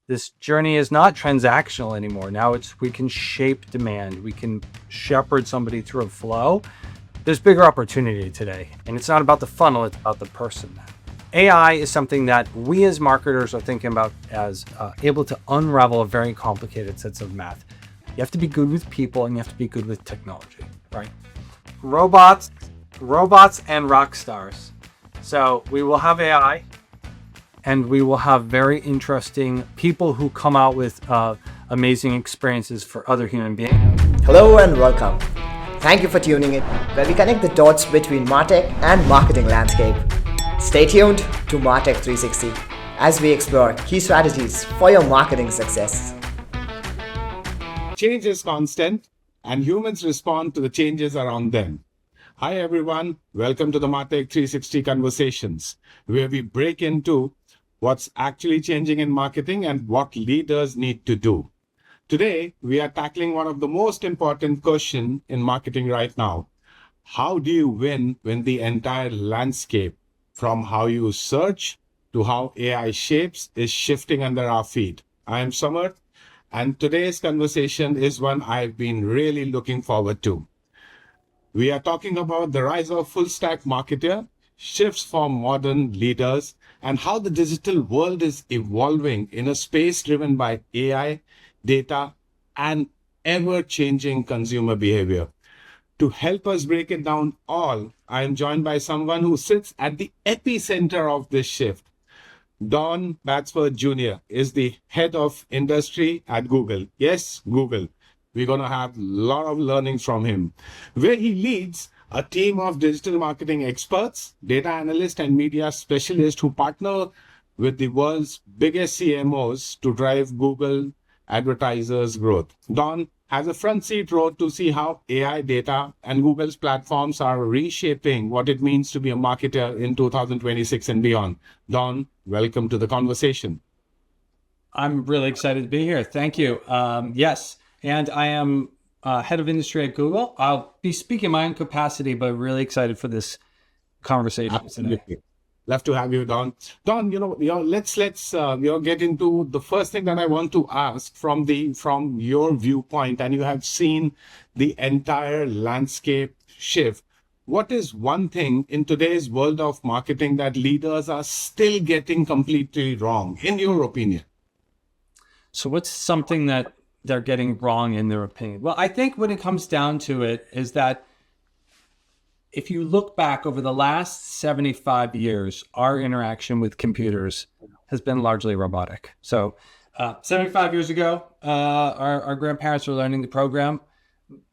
this journey is not transactional anymore. Now we can shape demand. We can shepherd somebody through a flow. There's bigger opportunity today. And it's not about the funnel, it's about the person. AI is something that we as marketers are thinking about as able to unravel a very complicated sets of math. You have to be good with people and you have to be good with technology, right? Robots and Rockstars. So we will have AI and we will have very interesting people who come out with amazing experiences for other human beings. Hello and welcome. Thank you for tuning in, where we connect the dots between MarTech and marketing landscape. Stay tuned to MarTech 360 as we explore key strategies for your marketing success. Change is constant and humans respond to the changes around them. Hi everyone, welcome to the MarTech 360 Conversations, where we break into what's actually changing in marketing and what leaders need to do. Today, we are tackling one of the most important questions in marketing right now. How do you win when the entire landscape, from how you search to how AI shapes, is shifting under our feet? I am Samarth, and today's conversation is one I've been really looking forward to. We are talking about the rise of full-stack marketer, shifts for modern leaders, and how the digital world is evolving in a space driven by AI, data, and ever-changing consumer behavior. To help us break it down all, I am joined by someone who sits at the epicenter of this shift. Don Batsford Jr. is the head of industry at Google. Yes, Google. We're going to have a lot of learnings from him, where he leads a team of digital marketing experts, data analysts, and media specialists who partner with the world's biggest CMOs to drive Google advertisers' growth. Don has a front seat row to see how AI data and Google's platforms are reshaping what it means to be a marketer in 2026 and beyond. Don, welcome to the conversation. I'm really excited to be here. Thank you. Yes, and I am head of industry at Google. I'll be speaking in my own capacity, but really excited for this conversation. Absolutely. Today. Love to have you, Don. Don, let's get into the first thing that I want to ask from your viewpoint, and you have seen the entire landscape shift. What is one thing in today's world of marketing that leaders are still getting completely wrong, in your opinion? So what's something that they're getting wrong in their opinion? Well, I think when it comes down to it is that if you look back over the last 75 years, our interaction with computers has been largely robotic. So 75 years ago, our grandparents were learning the program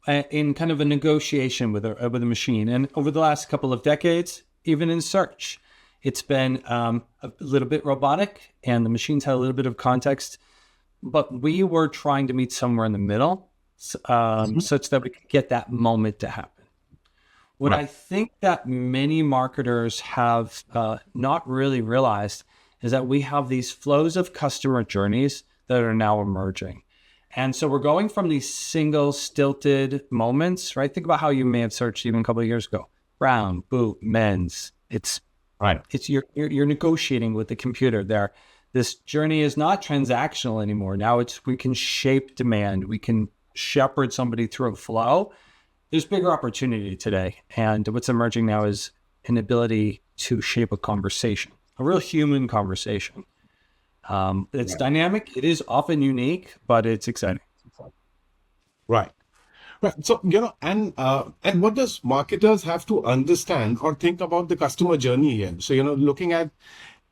in kind of a negotiation with a machine. And over the last couple of decades, even in search, it's been a little bit robotic and the machines had a little bit of context. But we were trying to meet somewhere in the middle such that we could get that moment to happen. What I think that many marketers have not really realized is that we have these flows of customer journeys that are now emerging. And so we're going from these single stilted moments, right? Think about how you may have searched even a couple of years ago. Brown, boot, men's. It's you're negotiating with the computer there. This journey is not transactional anymore. Now we can shape demand. We can shepherd somebody through a flow. There's bigger opportunity today. And what's emerging now is an ability to shape a conversation, a real human conversation. It's dynamic. It is often unique, but it's exciting. Right. So, and what does marketers have to understand or think about the customer journey here? So, looking at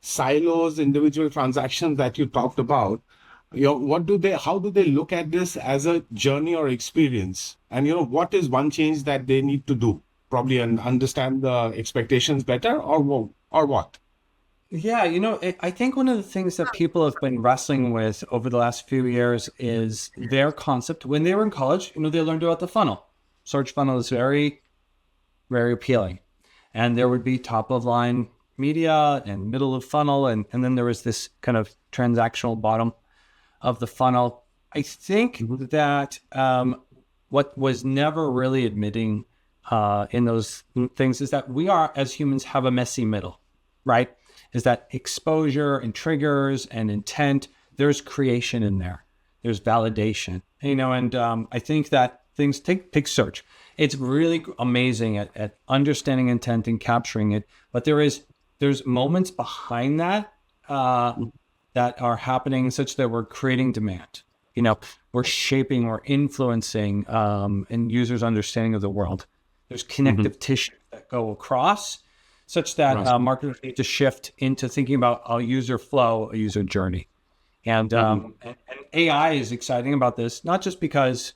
silos, individual transactions that you talked about, how do they look at this as a journey or experience? And, what is one change that they need to do? Probably understand the expectations better or what? Yeah, I think one of the things that people have been wrestling with over the last few years is their concept. When they were in college, they learned about the funnel. Search funnel is very, very appealing. And there would be top of line media and middle of funnel. And then there was this kind of transactional bottom of the funnel. I think that what was never really admitting in those things is that we are, as humans, have a messy middle, right? Is that exposure and triggers and intent, there's creation in there. There's validation, and I think that things take search. It's really amazing at understanding intent and capturing it. But there's moments behind that that are happening such that we're creating demand. We're shaping or influencing and users' understanding of the world. There's connective tissue that go across such that marketers need to shift into thinking about a user flow, a user journey. And AI is exciting about this, not just because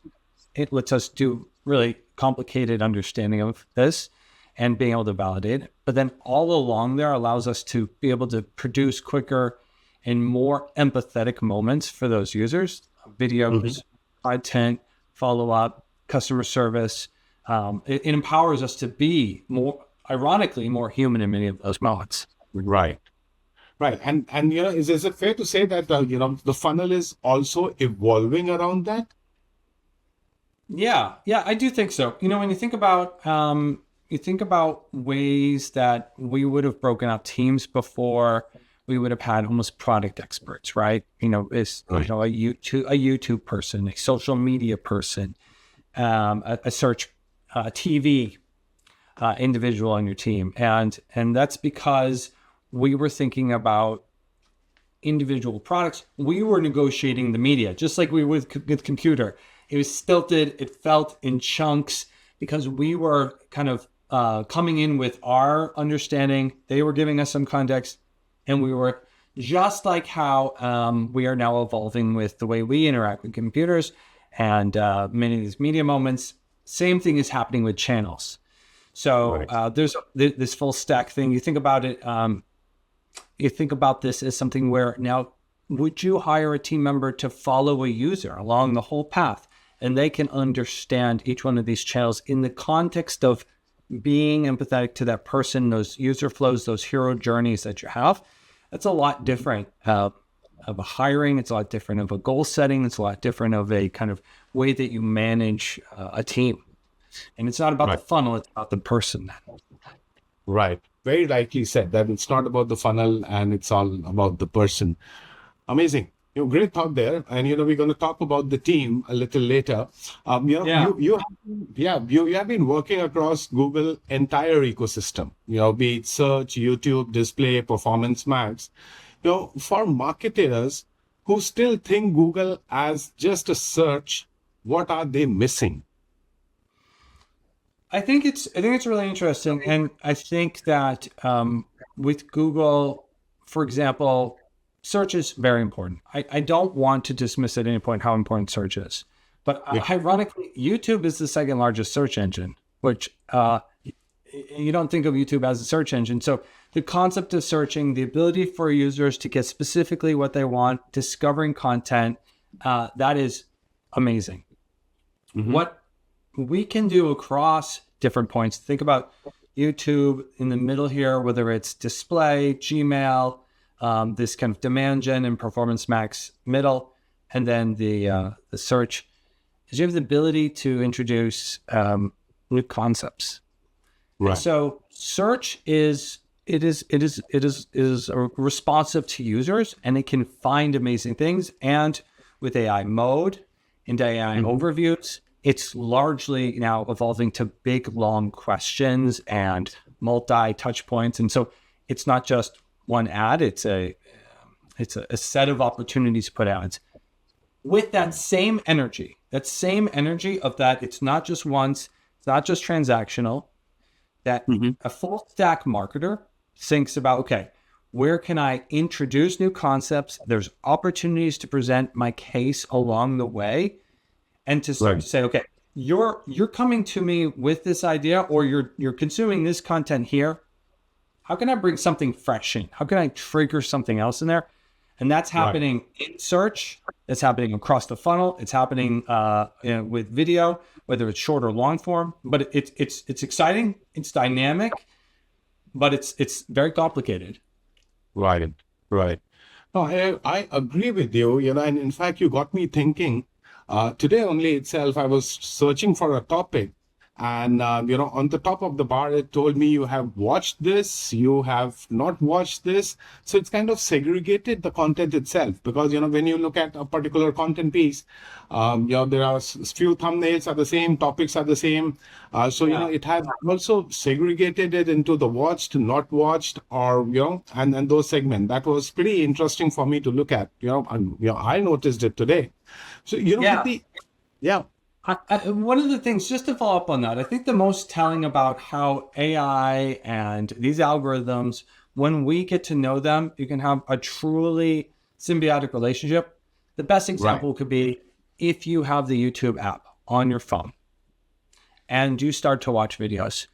it lets us do really complicated understanding of this and being able to validate it, but then all along there allows us to be able to produce quicker and more empathetic moments for those users, videos, content, follow-up, customer service. It empowers us to be more, ironically, more human in many of those moments. Right. Right. And is it fair to say that, the funnel is also evolving around that? Yeah, I do think so. When you think about ways that we would have broken out teams before, we would have had almost product experts, right? A YouTube person, a social media person, a search TV individual on your team, and that's because we were thinking about individual products. We were negotiating the media, just like we would with computer. It was stilted. It felt in chunks because we were kind of coming in with our understanding. They were giving us some context, and we were just like how we are now evolving with the way we interact with computers and many of these media moments. Same thing is happening with channels. So there's this full stack thing. You think about it. You think about this as something where now, would you hire a team member to follow a user along the whole path? And they can understand each one of these channels in the context of being empathetic to that person, those user flows, those hero journeys that you have. That's a lot different of a hiring. It's a lot different of a goal setting. It's a lot different of a kind of way that you manage a team. And it's not about the funnel, it's about the person. Right. Very rightly said that it's not about the funnel and it's all about the person. Amazing. Great thought there. And, we're going to talk about the team a little later. You have been working across Google entire ecosystem, be it search, YouTube, display, performance max. For marketers who still think Google as just a search, what are they missing? I think it's really interesting. And I think that with Google, for example, search is very important. I don't want to dismiss at any point how important search is. But ironically, YouTube is the second largest search engine, which you don't think of YouTube as a search engine. So the concept of searching, the ability for users to get specifically what they want, discovering content, that is amazing. What we can do across different points, think about YouTube in the middle here, whether it's display, Gmail, this kind of demand gen and performance max middle, and then the search, is you have the ability to introduce new concepts. Right. And so search is responsive to users, and it can find amazing things. And with AI mode and AI overviews, it's largely now evolving to big, long questions and multi-touch points. And so it's not just one ad, it's a set of opportunities to put ads. With that same energy of that, it's not just once, it's not just transactional, that a full stack marketer thinks about, okay, where can I introduce new concepts? There's opportunities to present my case along the way. And to say, okay, you're coming to me with this idea, or you're consuming this content here. How can I bring something fresh in? How can I trigger something else in there? And that's happening in search. That's happening across the funnel. It's happening with video, whether it's short or long form. But it's exciting. It's dynamic, but it's very complicated. Right. No, I agree with you. And in fact, you got me thinking. Today only itself, I was searching for a topic And, on the top of the bar, it told me you have watched this, you have not watched this. So it's kind of segregated the content itself, because, when you look at a particular content piece, there are few thumbnails are the same, topics are the same. It has also segregated it into the watched, not watched, or, and those segments. That was pretty interesting for me to look at, I noticed it today. So, yeah. One of the things, just to follow up on that, I think the most telling about how AI and these algorithms, when we get to know them, you can have a truly symbiotic relationship. The best example could be if you have the YouTube app on your phone and you start to watch videos.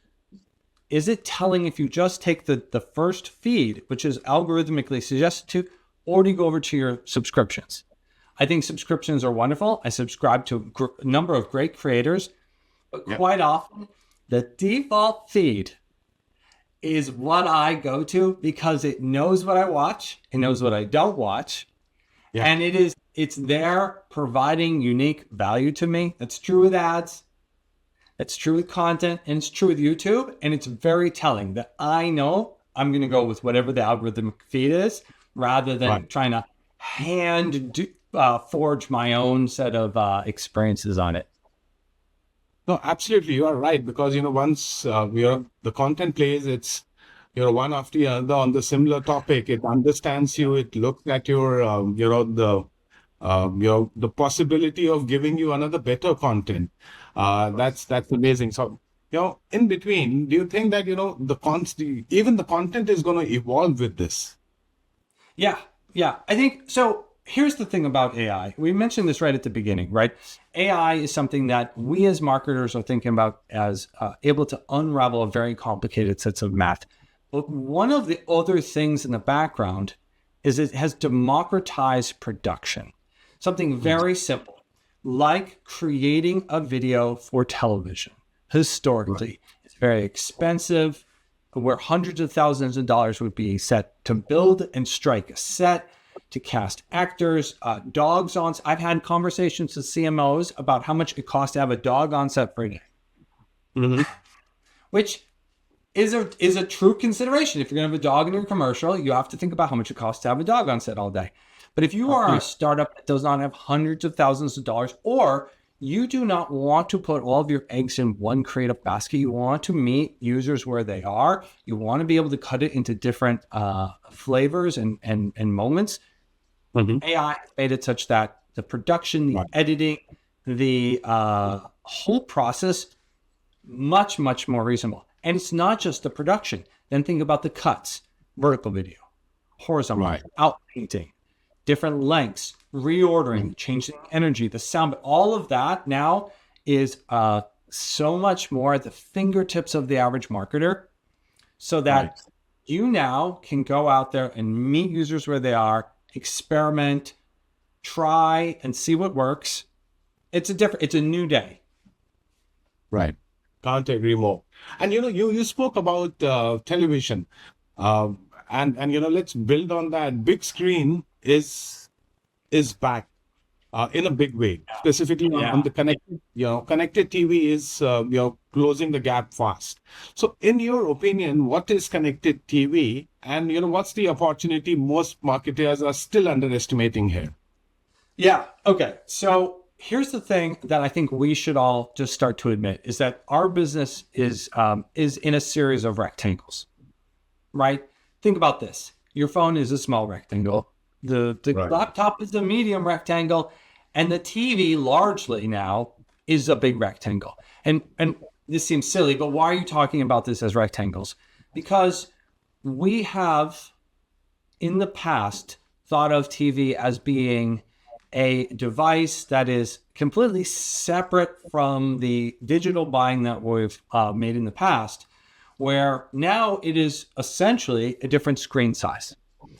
Is it telling if you just take the first feed, which is algorithmically suggested to, or do you go over to your subscriptions? I think subscriptions are wonderful. I subscribe to a number of great creators, but quite often the default feed is what I go to because it knows what I watch, it knows what I don't watch, and it's there providing unique value to me. That's true with ads, that's true with content, and it's true with YouTube, and it's very telling that I know I'm going to go with whatever the algorithmic feed is rather than trying to forge my own set of experiences on it. No, absolutely, you are right, because once the content plays, it's one after the other on the similar topic. It understands you. It looks at your the possibility of giving you another better content. That's amazing. So in between, do you think that even the content is going to evolve with this? Yeah, I think so. Here's the thing about AI. We mentioned this right at the beginning, right? AI is something that we as marketers are thinking about as able to unravel a very complicated sets of math. But one of the other things in the background is it has democratized production. Something very simple, like creating a video for television. Historically, it's very expensive, where hundreds of thousands of dollars would be set to build and strike a set, to cast actors, dogs on. I've had conversations with CMOs about how much it costs to have a dog on set for a day, which is a true consideration. If you're going to have a dog in your commercial, you have to think about how much it costs to have a dog on set all day. But if you are a startup that does not have hundreds of thousands of dollars, or you do not want to put all of your eggs in one creative basket, you want to meet users where they are, you want to be able to cut it into different flavors and moments, AI made it such that the production, the editing, the whole process, much, much more reasonable. And it's not just the production. Then think about the cuts, vertical video, horizontal, out painting, different lengths, reordering, changing energy, the sound, but all of that now is so much more at the fingertips of the average marketer, so that you now can go out there and meet users where they are, experiment, try, and see what works. It's a new day. Right. Can't agree more. And you spoke about television, and let's build on that. Big screen is back in a big way, specifically on the connected TV is closing the gap fast. So in your opinion, what is connected TV, and what's the opportunity most marketers are still underestimating here? Yeah. Okay. So here's the thing that I think we should all just start to admit is that our business is in a series of rectangles, right? Think about this. Your phone is a small rectangle. The laptop is a medium rectangle, and the TV largely now is a big rectangle. And this seems silly, but why are you talking about this as rectangles? Because we have in the past thought of TV as being a device that is completely separate from the digital buying that we've made in the past, where now it is essentially a different screen size.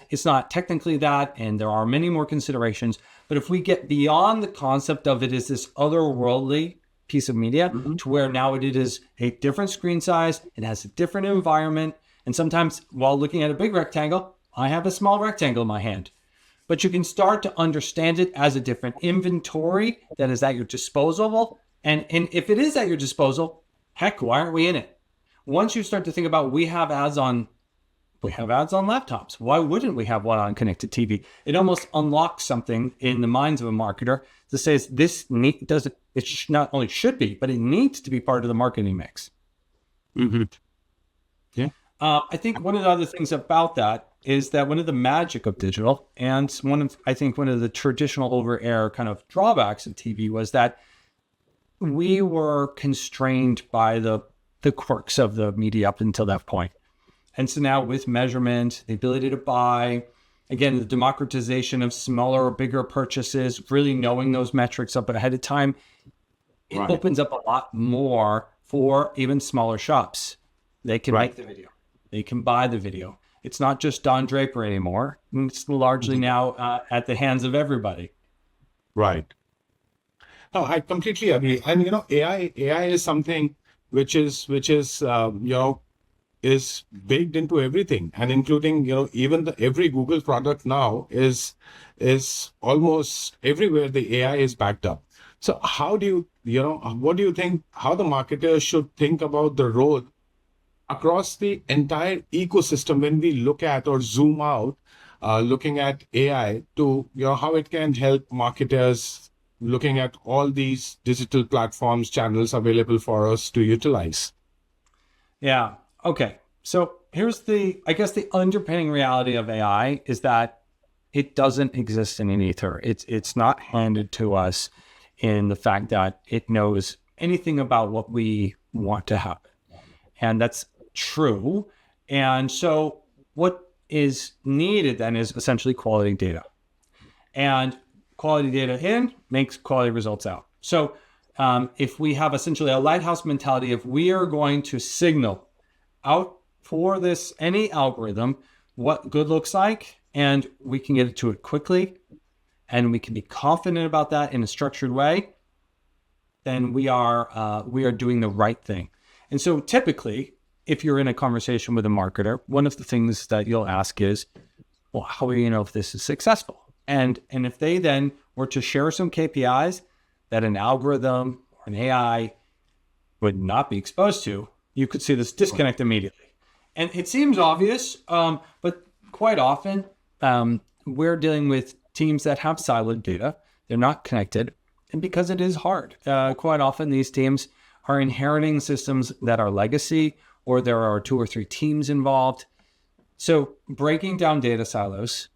It's not technically that, and there are many more considerations. But if we get beyond the concept of it as this otherworldly piece of media, to where now it is a different screen size, it has a different environment, and sometimes while looking at a big rectangle, I have a small rectangle in my hand. But you can start to understand it as a different inventory that is at your disposal. And if it is at your disposal, Heck, why aren't we in it? Once you start to think about we have ads on laptops. Why wouldn't we have one on connected TV? It almost unlocks something in the minds of a marketer that says not only should be, but it needs to be part of the marketing mix. Mm-hmm. Yeah. I think one of the other things about that is that one of the magic of digital, and one of the traditional over-air kind of drawbacks of TV was that we were constrained by the quirks of the media up until that point. And so now with measurement, the ability to buy, again, the democratization of smaller or bigger purchases, really knowing those metrics up ahead of time, it opens up a lot more for even smaller shops. They can make the video. They can buy the video. It's not just Don Draper anymore. It's largely now at the hands of everybody. Right. No, I completely agree. And, AI is something which is is baked into everything, and including, even every Google product now is almost everywhere the AI is backed up. So how do what do you think, how the marketers should think about the role across the entire ecosystem when we look at or zoom out, looking at AI to, how it can help marketers looking at all these digital platforms, channels available for us to utilize? Yeah. Okay. So here's the underpinning reality of AI is that it doesn't exist in an ether. It's not handed to us in the fact that it knows anything about what we want to happen. And that's true. And so what is needed then is essentially quality data. And quality data in makes quality results out. So if we have essentially a lighthouse mentality, if we are going to signal out for any algorithm what good looks like, and we can get it to it quickly, and we can be confident about that in a structured way, then we are doing the right thing. And so typically, if you're in a conversation with a marketer, one of the things that you'll ask is, well, how do you know if this is successful? And if they then were to share some KPIs that an algorithm or an AI would not be exposed to, you could see this disconnect immediately. And it seems obvious, but quite often we're dealing with teams that have siloed data. They're not connected. And because it is hard, quite often these teams are inheriting systems that are legacy, or there are 2 or 3 teams involved. So breaking down data silos,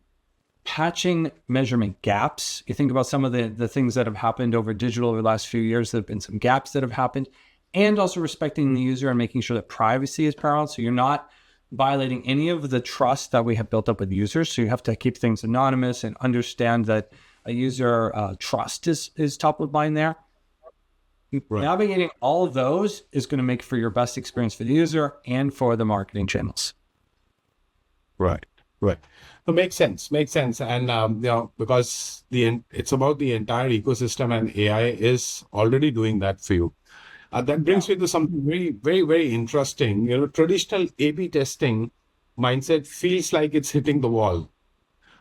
patching measurement gaps. You think about some of the things that have happened over digital over the last few years. There have been some gaps that have happened, and also respecting the user and making sure that privacy is paramount. So you're not violating any of the trust that we have built up with users. So you have to keep things anonymous and understand that a user trust is top of mind there. Right. Navigating all of those is going to make for your best experience for the user and for the marketing channels. Right. So makes sense. And, because it's about the entire ecosystem, and AI is already doing that for you. That brings me to something very, very, very interesting. Traditional A/B testing mindset feels like it's hitting the wall.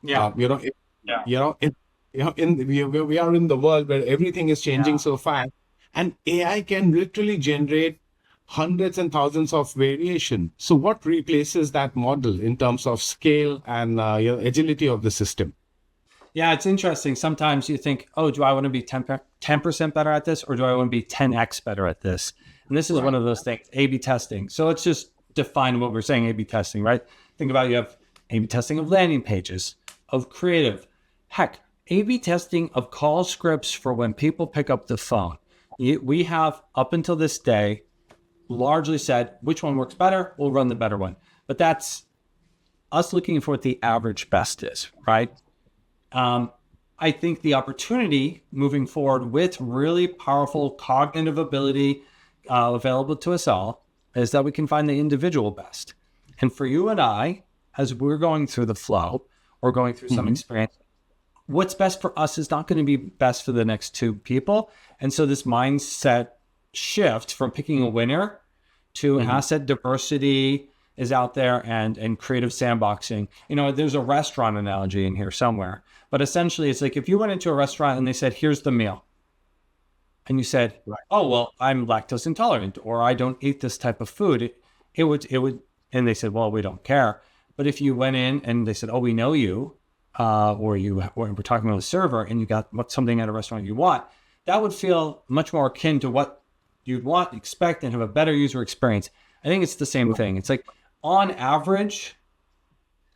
Yeah. We are in the world where everything is changing so fast, and AI can literally generate hundreds and thousands of variation. So what replaces that model in terms of scale and agility of the system? Yeah, it's interesting. Sometimes you think, oh, do I want to be 10% better at this, or do I want to be 10x better at this? And this is one of those things, A/B testing. So let's just define what we're saying, A/B testing, right? Think about, you have A/B testing of landing pages, of creative. Heck, A/B testing of call scripts for when people pick up the phone. We have, up until this day, largely said, which one works better, we'll run the better one. But that's us looking for what the average best is, right? I think the opportunity moving forward with really powerful cognitive ability available to us all is that we can find the individual best. And for you and I, as we're going through the flow or going through some experience, what's best for us is not going to be best for the next 2 people. And so this mindset shift from picking a winner to asset diversity is out there, and creative sandboxing. There's a restaurant analogy in here somewhere, but essentially it's like if you went into a restaurant and they said, here's the meal. and you said, Right. oh, well, I'm lactose intolerant, or I don't eat this type of food, it would, and they said, well, we don't care. But if you went in and they said, oh, we know you, or we're talking about a server and you got something at a restaurant you want, that would feel much more akin to what you'd want, expect, and have a better user experience. I think it's the same thing. It's like, on average,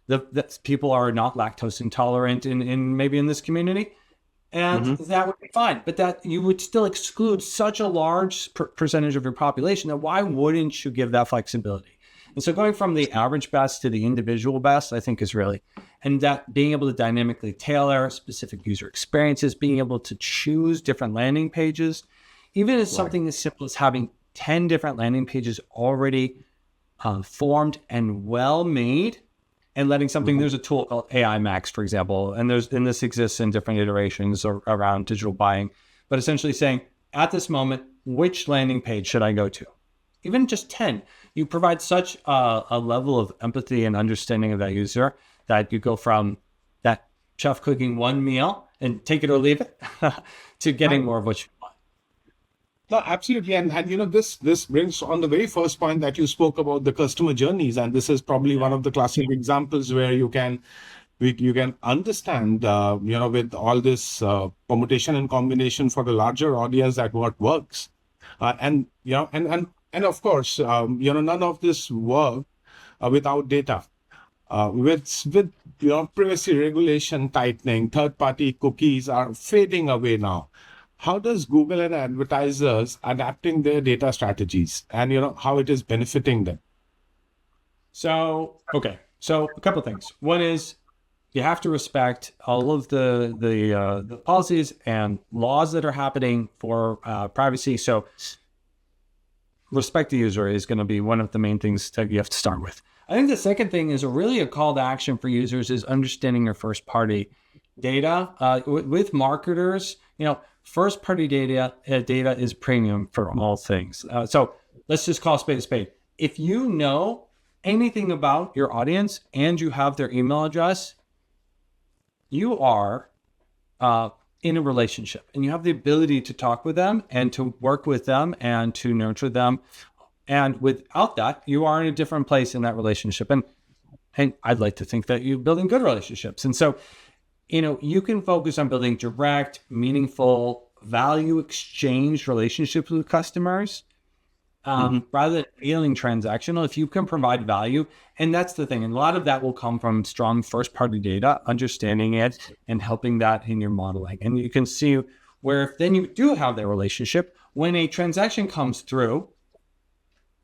the people are not lactose intolerant in maybe in this community, and that would be fine. But that you would still exclude such a large percentage of your population that why wouldn't you give that flexibility? And so going from the average best to the individual best, I think is really, and that being able to dynamically tailor specific user experiences, being able to choose different landing pages, even as something as simple as having 10 different landing pages already formed and well made, and letting something, there's a tool called AI Max, for example, and this exists in different iterations around digital buying, but essentially saying, at this moment, which landing page should I go to? Even just 10, you provide such a level of empathy and understanding of that user that you go from that chef cooking one meal and take it or leave it to getting more of what you want. No, absolutely. And this brings on the very first point that you spoke about the customer journeys. And this is probably one of the classic examples where you can understand, with all this permutation and combination for the larger audience, that what works. And of course, none of this work without data. With privacy regulation tightening, third-party cookies are fading away now. How does Google and advertisers adapting their data strategies, and how it is benefiting them? So a couple of things. One is you have to respect all of the policies and laws that are happening for privacy. So respect the user is going to be one of the main things that you have to start with. I think the second thing is really a call to action for users is understanding your first party data. With marketers, first party data is premium for all things. So let's just call a spade a spade. If you know anything about your audience and you have their email address, you are in a relationship and you have the ability to talk with them and to work with them and to nurture them. And without that, you are in a different place in that relationship. And I'd like to think that you're building good relationships. And so, you can focus on building direct, meaningful, value exchange relationships with customers rather than feeling transactional. If you can provide value, and that's the thing, and a lot of that will come from strong first-party data, understanding it and helping that in your modeling. And you can see where if then you do have that relationship, when a transaction comes through,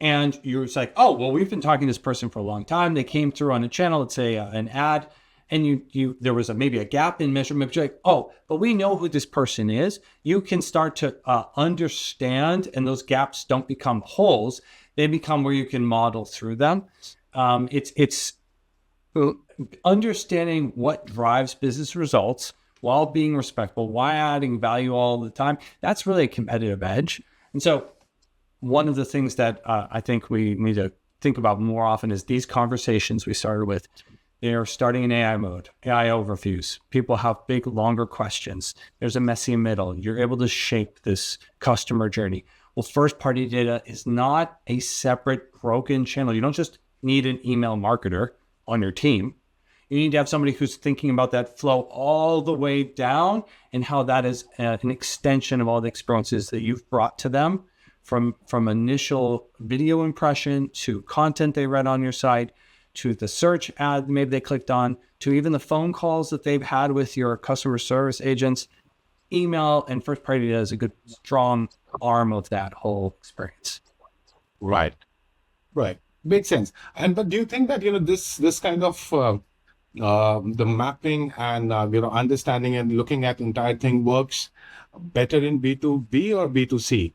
and you're just like, oh, well, we've been talking to this person for a long time. They came through on a channel, let's say an ad, and there was maybe a gap in measurement. But you're like, oh, but we know who this person is. You can start to understand, and those gaps don't become holes. They become where you can model through them. It's understanding what drives business results while being respectful, while adding value all the time. That's really a competitive edge. And so one of the things that I think we need to think about more often is these conversations we started with. They are starting in AI mode, AI overviews. People have big, longer questions. There's a messy middle. You're able to shape this customer journey. Well, first-party data is not a separate broken channel. You don't just need an email marketer on your team. You need to have somebody who's thinking about that flow all the way down and how that is an extension of all the experiences that you've brought to them, from initial video impression to content they read on your site, to the search ad maybe they clicked on, to even the phone calls that they've had with your customer service agents. Email and first party data is a good, strong arm of that whole experience. Right. Makes sense. But do you think that this kind of the mapping and understanding and looking at the entire thing works better in B2B or B2C?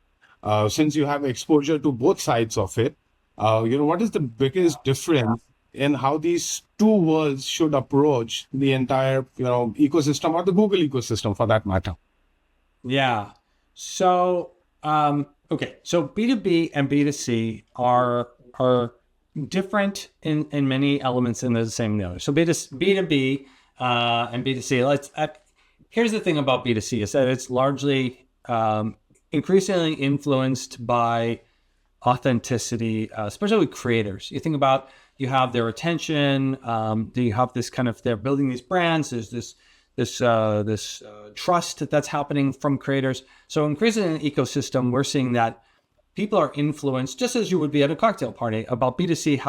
Since you have exposure to both sides of it, what is the biggest difference in how these two worlds should approach the entire, ecosystem, or the Google ecosystem for that matter? Yeah. So, okay. So B2B and B2C are different in many elements and they're the same in the other. So B2B and B2C, here's the thing about B2C is that it's largely increasingly influenced by authenticity, especially with creators. You think about, you have their attention, you have this kind of, they're building these brands, there's this trust that's happening from creators. So increasingly in the ecosystem, we're seeing that people are influenced, just as you would be at a cocktail party. About B2C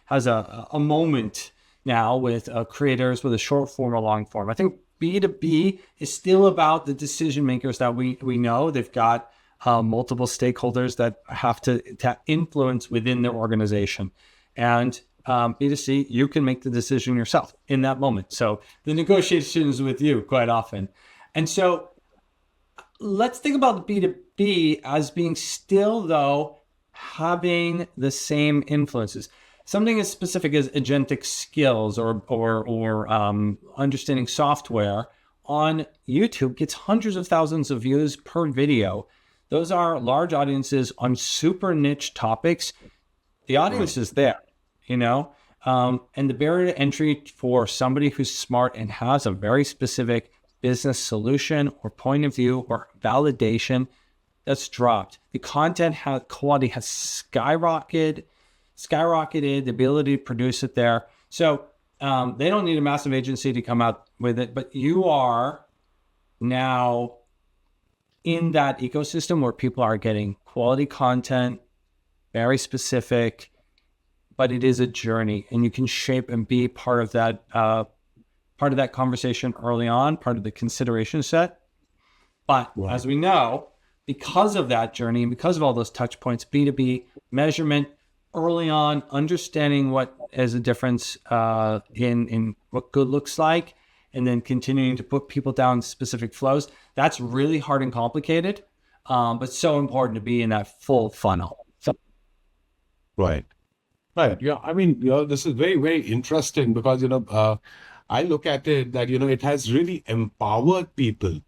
has a moment now with creators with a short form or long form. I think B2B is still about the decision makers that we know. They've got multiple stakeholders that have to influence within their organization. And B2C, you can make the decision yourself in that moment. So the negotiation is with you quite often. And so let's think about B2B as being still, though, having the same influences. Something as specific as agentic skills or understanding software on YouTube gets hundreds of thousands of views per video. Those are large audiences on super niche topics. The audience is there, and the barrier to entry for somebody who's smart and has a very specific business solution or point of view or validation, that's dropped. The content quality has skyrocketed, the ability to produce it there. So they don't need a massive agency to come out with it, but you are now in that ecosystem where people are getting quality content, very specific, but it is a journey, and you can shape and be part of that conversation early on, part of the consideration set. But as we know, because of that journey and because of all those touch points, B2B measurement early on, understanding what is a difference in what good looks like, and then continuing to put people down specific flows, that's really hard and complicated, but so important to be in that full funnel. So, Right. Yeah. I mean, this is very, very interesting because, I look at it that, it has really empowered people,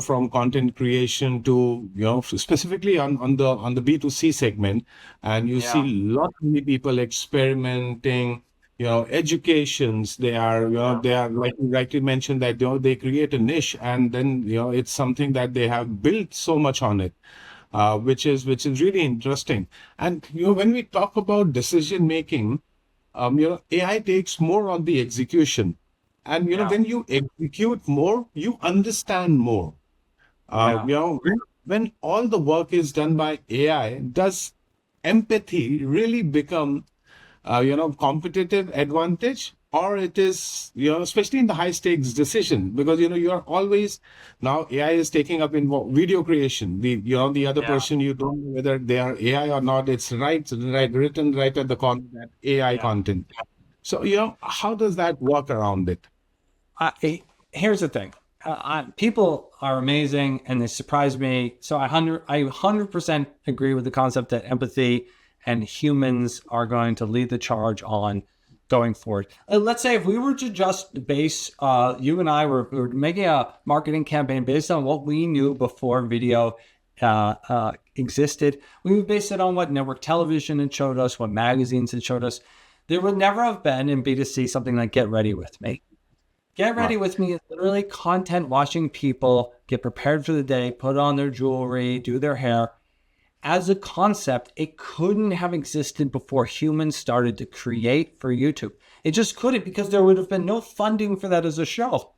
from content creation to, specifically on the B2C segment. And you see lots of many people experimenting, educations. They are, they are, like you rightly mentioned, that, they create a niche, and then, it's something that they have built so much on it. Which is really interesting. And when we talk about decision making, AI takes more on the execution, and when you execute more, you understand more. When all the work is done by AI, does empathy really become competitive advantage, or it is, especially in the high stakes decision, because, you are always, now AI is taking up in video creation, the other person, you don't know whether they are AI or not. It's written right at the corner, that AI content. So, how does that work around it? Here's the thing. People are amazing and they surprise me. So I 100% agree with the concept that empathy and humans are going to lead the charge on going forward. Let's say if we were to just base, you and I were making a marketing campaign based on what we knew before video existed. We would base it on what network television had showed us, what magazines had showed us. There would never have been in B2C something like Get Ready With Me. Get Ready With Me is literally content watching people get prepared for the day, put on their jewelry, do their hair. As a concept, it couldn't have existed before humans started to create for YouTube. It just couldn't, because there would have been no funding for that as a show.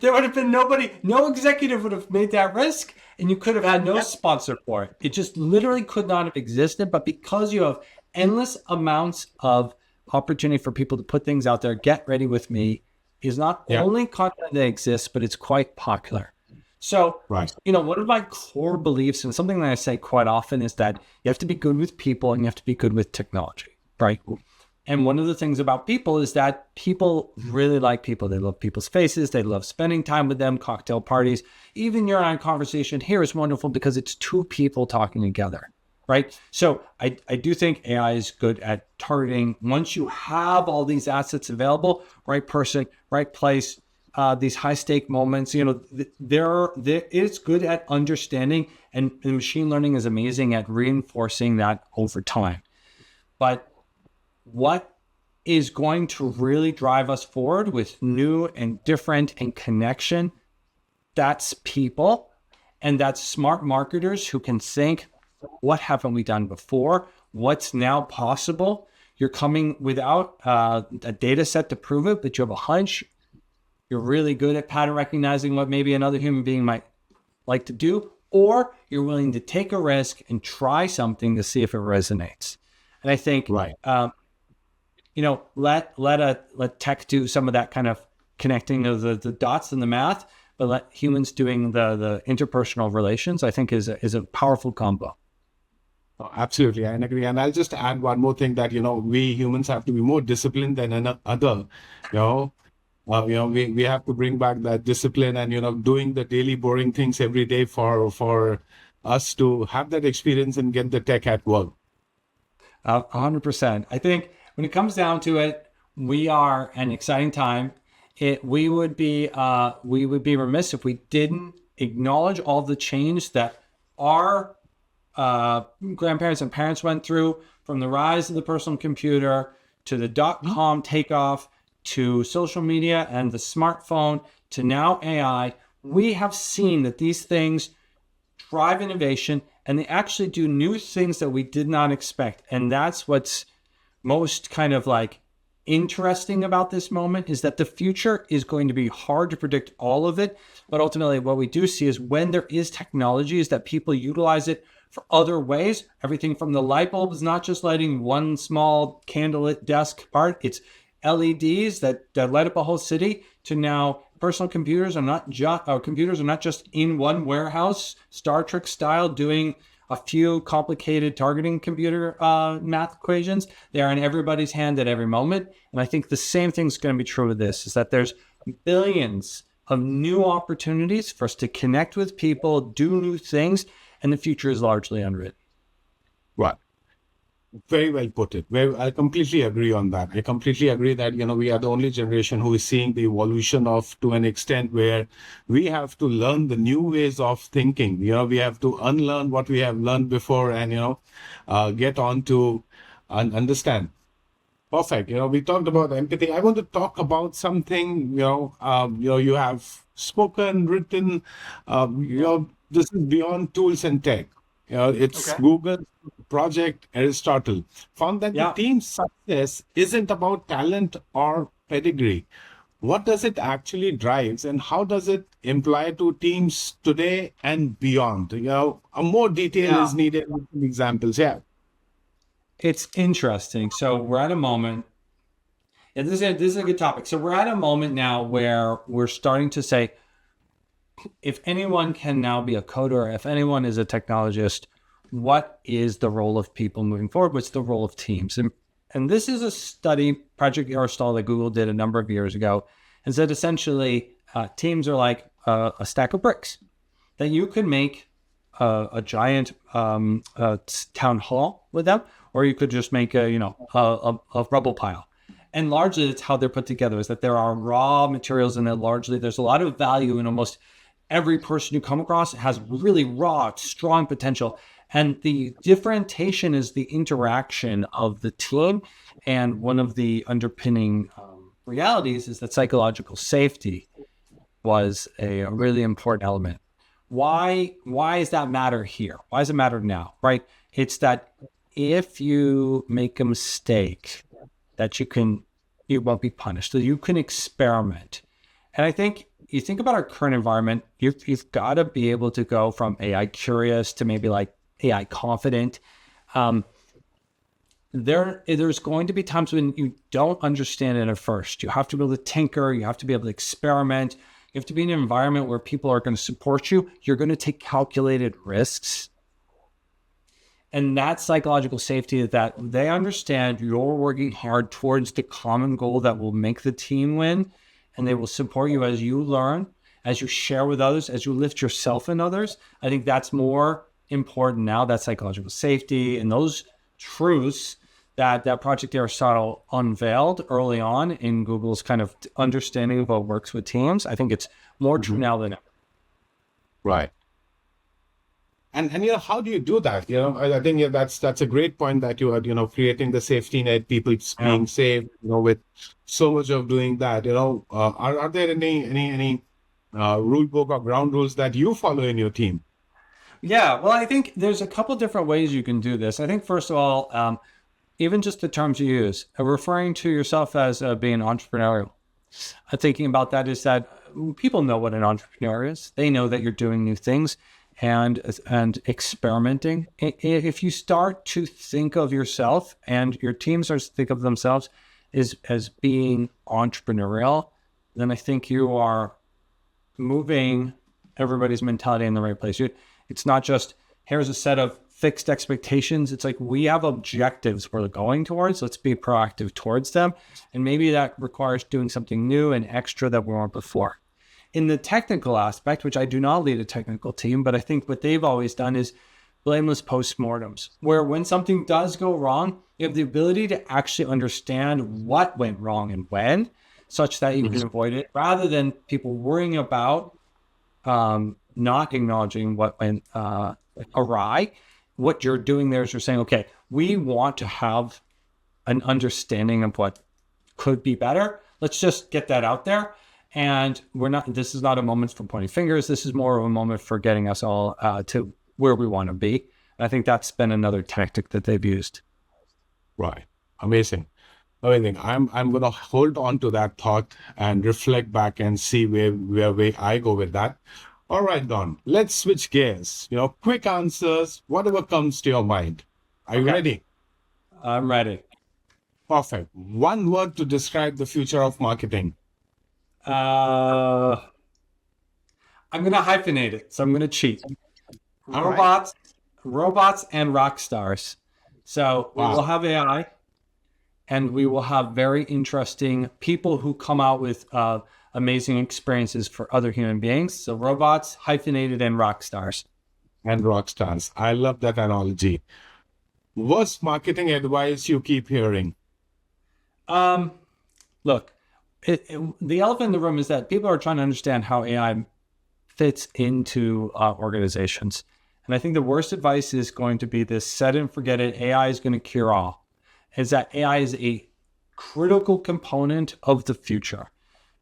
There would have been nobody, no executive would have made that risk, and you could have had no sponsor for it. It just literally could not have existed. But because you have endless amounts of opportunity for people to put things out there, Get Ready With Me is not only content that exists, but it's quite popular. So, one of my core beliefs, and something that I say quite often, is that you have to be good with people and you have to be good with technology, right? And one of the things about people is that people really like people. They love people's faces. They love spending time with them, cocktail parties. Even your own conversation here is wonderful because it's two people talking together, right? So I do think AI is good at targeting. Once you have all these assets available, right person, right place, these high stake moments, it's good at understanding, and machine learning is amazing at reinforcing that over time. But what is going to really drive us forward with new and different and connection? That's people. And that's smart marketers who can think, what haven't we done before? What's now possible? You're coming without a data set to prove it, but you have a hunch. You're really good at pattern recognizing what maybe another human being might like to do, or you're willing to take a risk and try something to see if it resonates. And I think, let tech do some of that kind of connecting of the dots and the math, but let humans doing the interpersonal relations, I think is a powerful combo. Oh, absolutely, I agree. And I'll just add one more thing that, we humans have to be more disciplined than another, we have to bring back that discipline and, doing the daily boring things every day for us to have that experience and get the tech at work. 100%. I think when it comes down to it, we are an exciting time. We would be remiss if we didn't acknowledge all the change that our grandparents and parents went through, from the rise of the personal computer to the .com takeoff to social media and the smartphone to now AI. We have seen that these things drive innovation, and they actually do new things that we did not expect. And that's what's most kind of like interesting about this moment, is that the future is going to be hard to predict all of it. But ultimately, what we do see is when there is technology, is that people utilize it for other ways. Everything from the light bulb is not just lighting one small candlelit desk part. It's LEDs that light up a whole city, to now personal computers are not just in one warehouse, Star Trek style, doing a few complicated targeting computer math equations. They are in everybody's hand at every moment. And I think the same thing's going to be true with this, is that there's billions of new opportunities for us to connect with people, do new things, and the future is largely unwritten. Right. Very well put it. I completely agree on that. I completely agree that, we are the only generation who is seeing the evolution of, to an extent where we have to learn the new ways of thinking. We have to unlearn what we have learned before and, get on to understand. Perfect. We talked about empathy. I want to talk about something, you have spoken, written, this is beyond tools and tech. It's okay. Google project Aristotle found that the team's success isn't about talent or pedigree. What does it actually drives, and how does it imply to teams today and beyond? A more detail is needed with some examples. It's interesting. So we're at a moment, and this is a good topic. So we're at a moment now where we're starting to say, if anyone can now be a coder, if anyone is a technologist, what is the role of people moving forward? What's the role of teams? And this is a study, Project Aristotle, that Google did a number of years ago, and said essentially teams are like a stack of bricks, that you could make a giant town hall with them, or you could just make a rubble pile. And largely it's how they're put together, is that there are raw materials, and that largely there's a lot of value in almost every person you come across. Has really raw, strong potential. And the differentiation is the interaction of the team. And one of the underpinning realities is that psychological safety was a really important element. Why does that matter here? Why does it matter now, right? It's that if you make a mistake, that you won't be punished, so you can experiment. And I think you think about our current environment, you've got to be able to go from AI curious to maybe like AI confident. There's going to be times when you don't understand it at first. You have to be able to tinker. You have to be able to experiment. You have to be in an environment where people are going to support you. You're going to take calculated risks. And that psychological safety is that they understand you're working hard towards the common goal that will make the team win. And they will support you as you learn, as you share with others, as you lift yourself and others. I think that's more important now, that psychological safety and those truths that Project Aristotle unveiled early on in Google's kind of understanding of what works with teams. I think it's more true now than ever. Right. And how do you do that? I think that's a great point that you are, creating the safety net, people being safe, with so much of doing that, are there any rule book or ground rules that you follow in your team? Yeah, well, I think there's a couple different ways you can do this. I think, first of all, even just the terms you use, referring to yourself as being entrepreneurial. Thinking about that is that people know what an entrepreneur is. They know that you're doing new things and experimenting. If you start to think of yourself and your team starts to think of themselves as being entrepreneurial, then I think you are moving everybody's mentality in the right place. It's not just, here's a set of fixed expectations. It's like, we have objectives we're going towards. Let's be proactive towards them. And maybe that requires doing something new and extra that we weren't before. In the technical aspect, which I do not lead a technical team, but I think what they've always done is blameless postmortems, where when something does go wrong, you have the ability to actually understand what went wrong and when, such that you can avoid it, rather than people worrying about not acknowledging what went awry. What you're doing there is you're saying, okay, we want to have an understanding of what could be better. Let's just get that out there. And this is not a moment for pointing fingers. This is more of a moment for getting us all to where we want to be. And I think that's been another tactic that they've used. Right. Amazing. Amazing. I'm going to hold on to that thought and reflect back and see where I go with that. All right, Don, let's switch gears. Quick answers, whatever comes to your mind. Are you ready? I'm ready. Perfect. One word to describe the future of marketing. I'm going to hyphenate it, so I'm going to cheat. Robots and Rockstars. So we will have AI, and we will have very interesting people who come out with amazing experiences for other human beings. So robots, hyphenated, and rock stars. And rock stars. I love that analogy. Worst marketing advice you keep hearing? Look, the elephant in the room is that people are trying to understand how AI fits into organizations. And I think the worst advice is going to be this: set it and forget it. AI is going to cure all. Is that AI is a critical component of the future.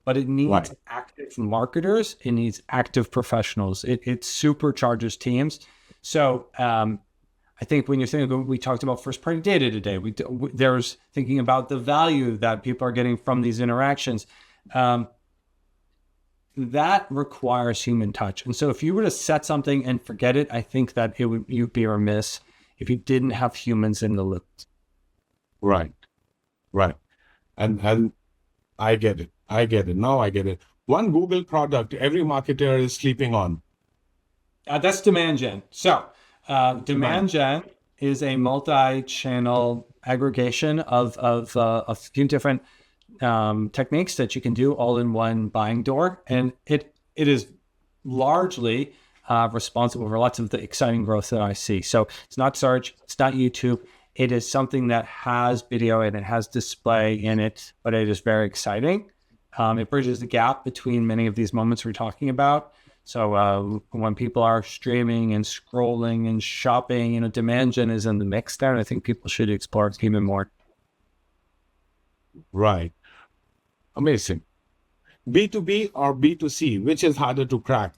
But it needs active marketers. It needs active professionals. It supercharges teams. So I think when you're thinking, we talked about first party data today. There's thinking about the value that people are getting from these interactions. That requires human touch. And so if you were to set something and forget it, I think that you'd be remiss if you didn't have humans in the loop. Right. And I get it. Now I get it. One Google product every marketer is sleeping on. That's demand gen. So demand gen is a multi-channel aggregation of a few different techniques that you can do all in one buying door. And it is largely responsible for lots of the exciting growth that I see. So it's not search, it's not YouTube. It is something that has video and it has display in it, but it is very exciting. It bridges the gap between many of these moments we're talking about. So when people are streaming and scrolling and shopping, demand gen is in the mix there. And I think people should explore it even more. Right. Amazing. B2B or B2C, which is harder to crack?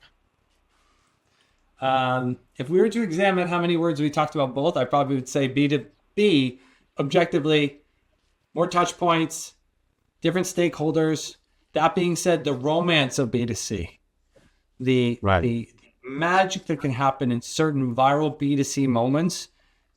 If we were to examine how many words we talked about both, I probably would say B2B, objectively, more touch points, different stakeholders. That being said, the romance of B2C, the magic that can happen in certain viral B2C moments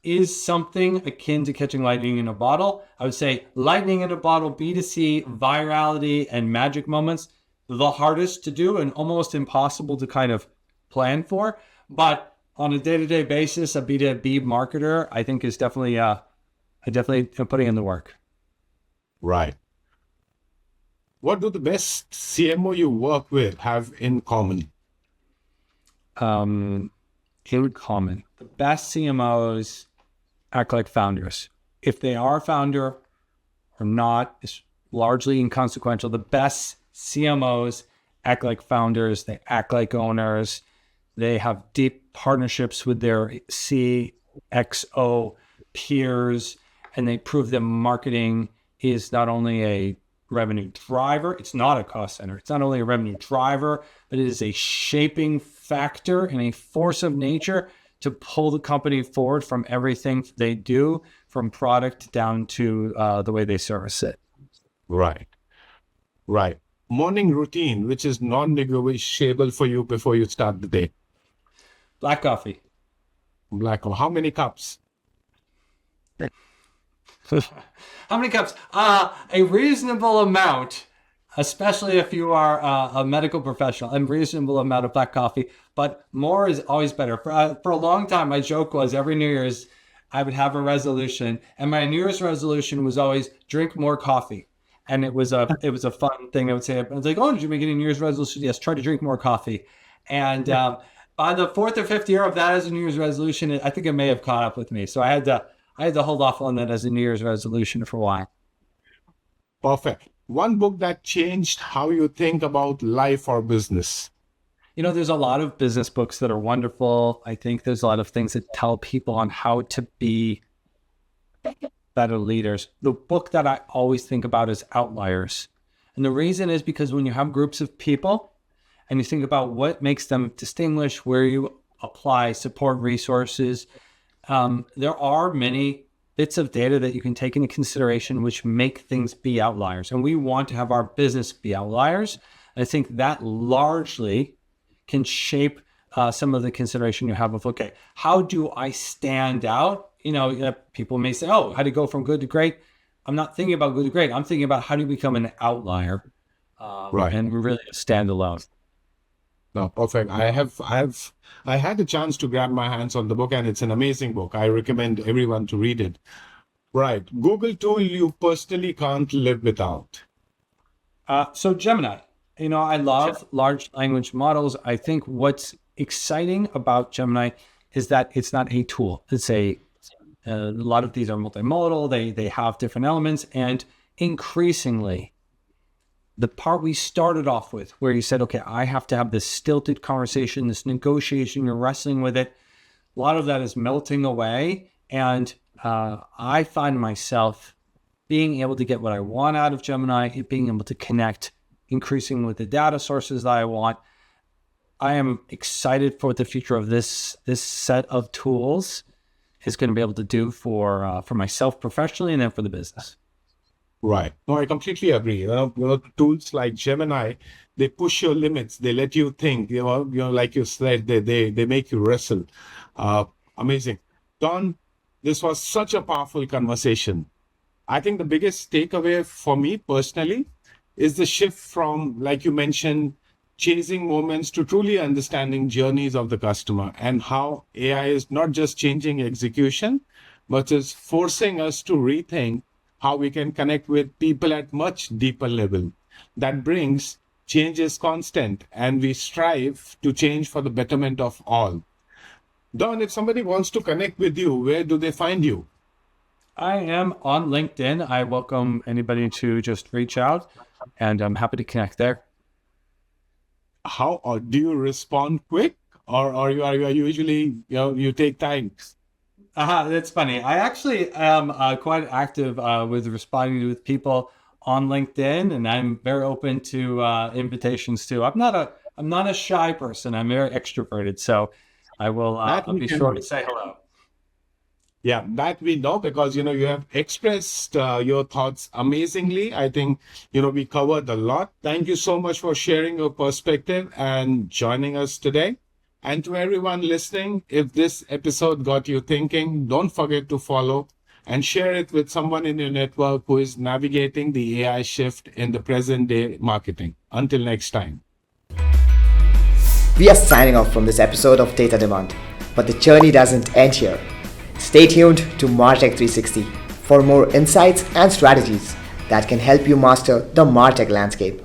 is something akin to catching lightning in a bottle. I would say lightning in a bottle, B2C, virality, and magic moments, the hardest to do and almost impossible to kind of plan for. But on a day-to-day basis, a B2B marketer, I think, is definitely putting in the work. Right. What do the best CMO you work with have in common? The best CMOs act like founders. If they are a founder or not is largely inconsequential. The best CMOs act like founders. They act like owners. They have deep partnerships with their CXO peers, and they prove that marketing is not only a revenue driver, it's not a cost center. It's not only a revenue driver, but it is a shaping factor and a force of nature to pull the company forward from everything they do, from product down to the way they service it. Right. Right. Morning routine, which is non-negotiable for you before you start the day. Black coffee. Black. How many cups? How many cups? A reasonable amount, especially if you are a medical professional, a reasonable amount of black coffee, but more is always better. For a long time, my joke was every New Year's, I would have a resolution, and my New Year's resolution was always drink more coffee. And it was a fun thing. I would say, I was like, oh, did you make any New Year's resolution? Yes, try to drink more coffee. And by the fourth or fifth year of that as a New Year's resolution, I think it may have caught up with me. So I had to hold off on that as a New Year's resolution for a while. Perfect. One book that changed how you think about life or business. There's a lot of business books that are wonderful. I think there's a lot of things that tell people on how to be better leaders. The book that I always think about is Outliers. And the reason is because when you have groups of people and you think about what makes them distinguished, where you apply support resources, there are many bits of data that you can take into consideration which make things be outliers. And we want to have our business be outliers. I think that largely can shape some of the consideration you have of, okay, how do I stand out? People may say, oh, how do you go from good to great? I'm not thinking about good to great. I'm thinking about how do you become an outlier and really stand alone. No, perfect. I had the chance to grab my hands on the book, and it's an amazing book. I recommend everyone to read it. Right. Google tool you personally can't live without. So Gemini, I love large language models. I think what's exciting about Gemini is that it's not a tool. It's a lot of these are multimodal. They have different elements, and increasingly, the part we started off with, where you said, okay, I have to have this stilted conversation, this negotiation, you're wrestling with it. A lot of that is melting away. And I find myself being able to get what I want out of Gemini, being able to connect increasingly with the data sources that I want. I am excited for what the future of this set of tools is going to be able to do for myself professionally and then for the business. Right. No, I completely agree. Tools like Gemini, they push your limits. They let you think. Like you said, they make you wrestle. Amazing, Don. This was such a powerful conversation. I think the biggest takeaway for me personally is the shift from, like you mentioned, chasing moments to truly understanding journeys of the customer, and how AI is not just changing execution, but is forcing us to rethink how we can connect with people at much deeper level. That brings change is constant, and we strive to change for the betterment of all. Don, if somebody wants to connect with you, where do they find you? I am on LinkedIn. I welcome anybody to just reach out, and I'm happy to connect there. How, or do you respond quick, or are you usually, you take time? That's funny. I actually am quite active with responding with people on LinkedIn, and I'm very open to invitations too. I'm not a shy person. I'm very extroverted, so I will I'll be sure to say hello. Yeah, that we know, because you have expressed your thoughts amazingly. I think we covered a lot. Thank you so much for sharing your perspective and joining us today. And to everyone listening, if this episode got you thinking, don't forget to follow and share it with someone in your network who is navigating the AI shift in the present day marketing. Until next time. We are signing off from this episode of Data Demand, but the journey doesn't end here. Stay tuned to MarTech 360 for more insights and strategies that can help you master the MarTech landscape.